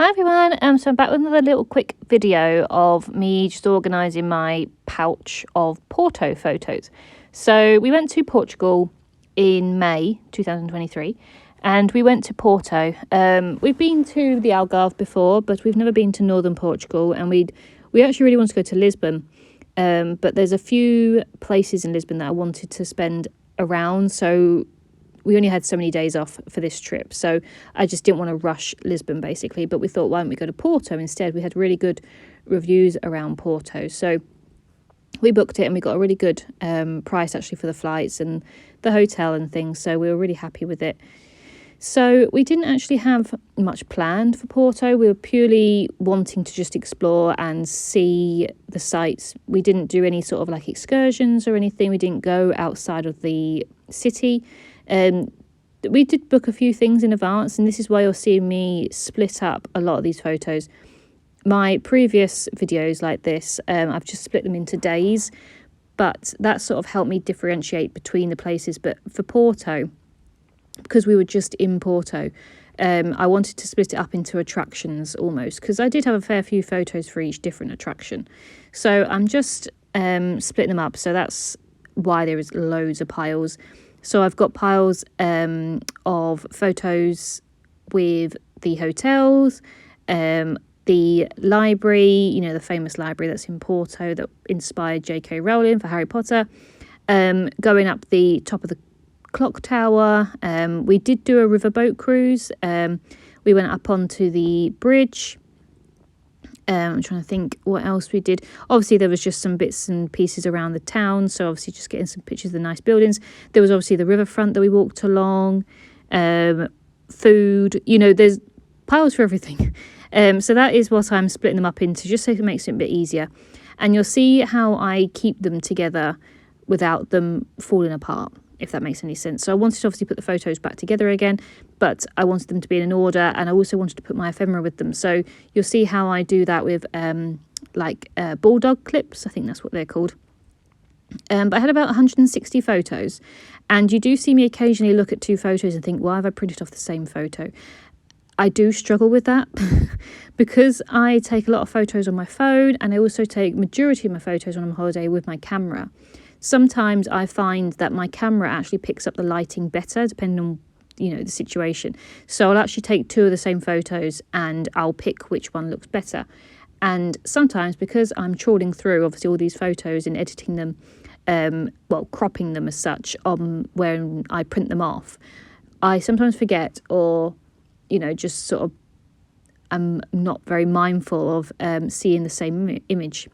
Hi everyone, so I'm back with another little quick video of me just organising my pouch of Porto photos. So we went to Portugal in May 2023 and we went to Porto. We've been to the Algarve before, but we've never been to northern Portugal, and we actually really want to go to Lisbon, but there's a few places in Lisbon that I wanted to spend around, so we only had so many days off for this trip, so I just didn't want to rush Lisbon basically. But we thought, why don't we go to Porto instead? We had really good reviews around Porto, so we booked it and we got a really good price actually for the flights and the hotel and things, so we were really happy with it. So we didn't actually have much planned for Porto. We were purely wanting to just explore and see the sights. We didn't do any sort of like excursions or anything. We didn't go outside of the city. We did book a few things in advance, and this is why you're seeing me split up a lot of these photos. My previous videos like this, I've just split them into days, but that sort of helped me differentiate between the places. But for Porto, because we were just in Porto, I wanted to split it up into attractions almost, because I did have a fair few photos for each different attraction. So I'm just splitting them up, so that's why there is loads of piles. So I've got piles of photos with the hotels, the library, you know, the famous library that's in Porto that inspired J.K. Rowling for Harry Potter, going up the top of the clock tower. We did do a riverboat cruise. We went up onto the bridge. I'm trying to think what else we did. Obviously, there was just some bits and pieces around the town, so obviously just getting some pictures of the nice buildings. There was obviously the riverfront that we walked along, food, you know, there's piles for everything. So that is what I'm splitting them up into, just so it makes it a bit easier. And you'll see how I keep them together without them falling apart, if that makes any sense. So I wanted to obviously put the photos back together again, but I wanted them to be in an order, and I also wanted to put my ephemera with them. So you'll see how I do that with bulldog clips, I think that's what they're called. But I had about 160 photos, and you do see me occasionally look at two photos and think, why have I printed off the same photo? I do struggle with that because I take a lot of photos on my phone, and I also take majority of my photos when I'm on holiday with my camera. Sometimes I find that my camera actually picks up the lighting better depending on, you know, the situation. So I'll actually take two of the same photos and I'll pick which one looks better. And sometimes, because I'm trawling through obviously all these photos and editing them, cropping them as such when I print them off, I sometimes forget, or, you know, just sort of I'm not very mindful of seeing the same image.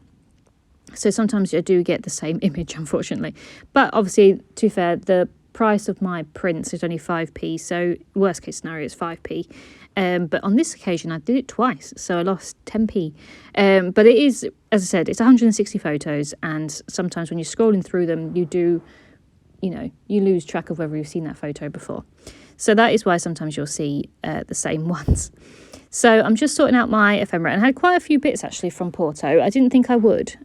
So sometimes I do get the same image, unfortunately. But obviously, to be fair, the price of my prints is only 5p, so worst case scenario is 5p. But on this occasion, I did it twice, so I lost 10p. But it is, as I said, it's 160 photos, and sometimes when you're scrolling through them, you lose track of whether you've seen that photo before. So that is why sometimes you'll see the same ones. So I'm just sorting out my ephemera, and I had quite a few bits actually from Porto. I didn't think I would,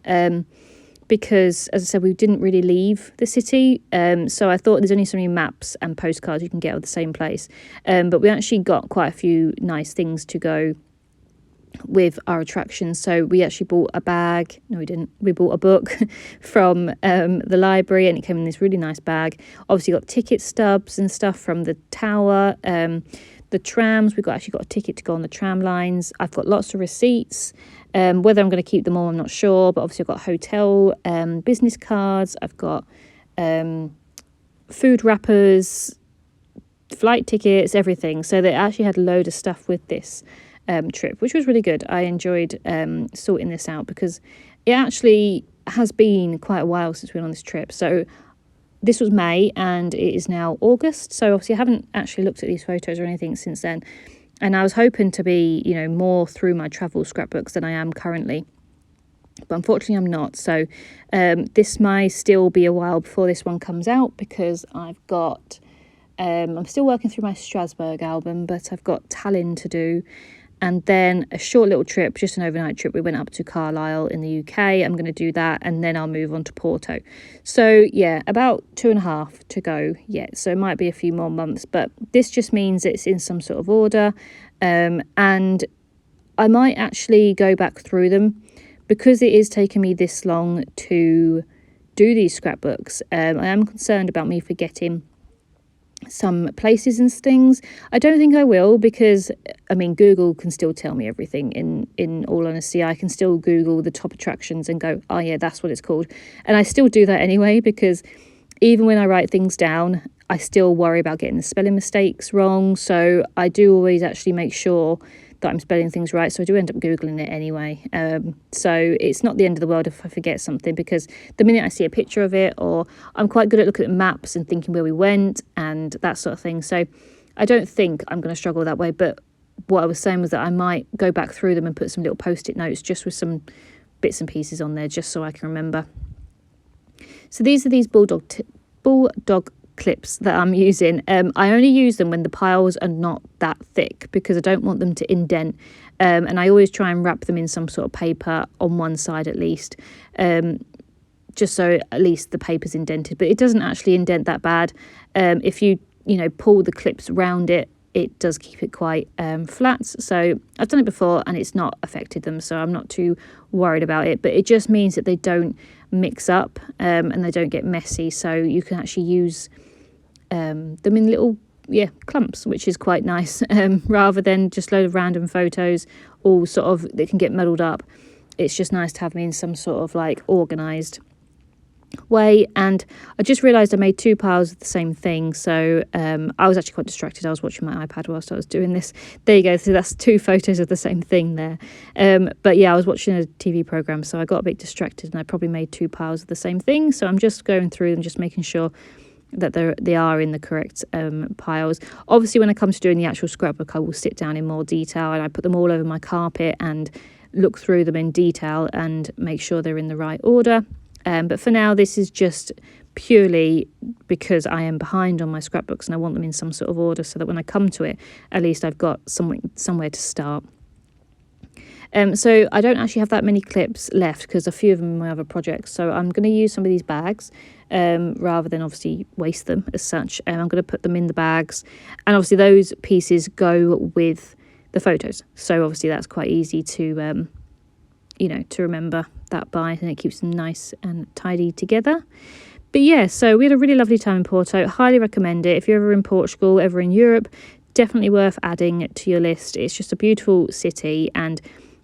because, as I said, we didn't really leave the city. So I thought there's only so many maps and postcards you can get of the same place. But we actually got quite a few nice things to go with our attractions. So we actually bought a bag. No, we didn't. We bought a book from the library, and it came in this really nice bag. Obviously got ticket stubs and stuff from the tower. The trams, we've actually got a ticket to go on the tram lines. I've got lots of receipts. Whether I'm going to keep them all, I'm not sure. But obviously I've got hotel business cards. I've got food wrappers, flight tickets, everything. So they actually had a load of stuff with this trip, which was really good. I enjoyed sorting this out because it actually has been quite a while since we went on this trip. So this was May and it is now August. So obviously I haven't actually looked at these photos or anything since then. And I was hoping to be, you know, more through my travel scrapbooks than I am currently. But unfortunately I'm not. So this might still be a while before this one comes out, because I've got, I'm still working through my Strasbourg album, but I've got Tallinn to do. And then a short little trip, just an overnight trip. We went up to Carlisle in the UK. I'm going to do that, and then I'll move on to Porto. So yeah, about 2.5 to go yet. So it might be a few more months, but this just means it's in some sort of order. And I might actually go back through them because it is taking me this long to do these scrapbooks. I am concerned about me forgetting some places and things. I don't think I will, because I mean, Google can still tell me everything. In all honesty, I can still Google the top attractions and go, oh yeah, that's what it's called. And I still do that anyway, because even when I write things down, I still worry about getting the spelling mistakes wrong. So I do always actually make sure that I'm spelling things right. So I do end up Googling it anyway. So it's not the end of the world if I forget something, because the minute I see a picture of it, or I'm quite good at looking at maps and thinking where we went and that sort of thing. So I don't think I'm going to struggle that way. But what I was saying was that I might go back through them and put some little post-it notes just with some bits and pieces on there, just so I can remember. So these are these bulldog clips that I'm using. I only use them when the piles are not that thick, because I don't want them to indent, and I always try and wrap them in some sort of paper on one side at least, just so at least the paper's indented, but it doesn't actually indent that bad. If you pull the clips round it, it does keep it quite flat. So I've done it before and it's not affected them, so I'm not too worried about it. But it just means that they don't mix up and they don't get messy, so you can actually use them in little clumps, which is quite nice, rather than just a load of random photos all sort of that can get muddled up. It's just nice to have them in some sort of like organised way. And I just realised I made 2 piles of the same thing, so I was actually quite distracted. I was watching my iPad whilst I was doing this. There you go, so that's 2 photos of the same thing there. But yeah, I was watching a TV programme, so I got a bit distracted and I probably made 2 piles of the same thing. So I'm just going through them, just making sure that they are in the correct piles. Obviously, when I come to doing the actual scrapbook, I will sit down in more detail and I put them all over my carpet and look through them in detail and make sure they're in the right order. But for now, this is just purely because I am behind on my scrapbooks and I want them in some sort of order, so that when I come to it, at least I've got somewhere to start. So I don't actually have that many clips left, because a few of them in my other projects. So I'm going to use some of these bags rather than obviously waste them as such. And I'm going to put them in the bags. And obviously those pieces go with the photos. So obviously that's quite easy to to remember that by, and it keeps them nice and tidy together. But yeah, so we had a really lovely time in Porto. Highly recommend it. If you're ever in Portugal, ever in Europe, definitely worth adding to your list. It's just a beautiful city, and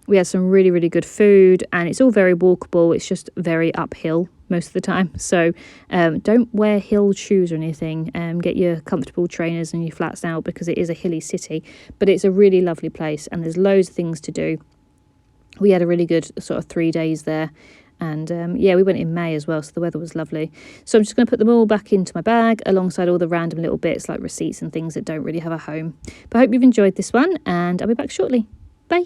we had some really, really good food, and it's all very walkable. It's just very uphill most of the time. So don't wear hill shoes or anything. Get your comfortable trainers and your flats out, because it is a hilly city, but it's a really lovely place and there's loads of things to do. We had a really good sort of 3 days there, and we went in May as well, so the weather was lovely. So I'm just going to put them all back into my bag alongside all the random little bits like receipts and things that don't really have a home. But I hope you've enjoyed this one, and I'll be back shortly. Bye.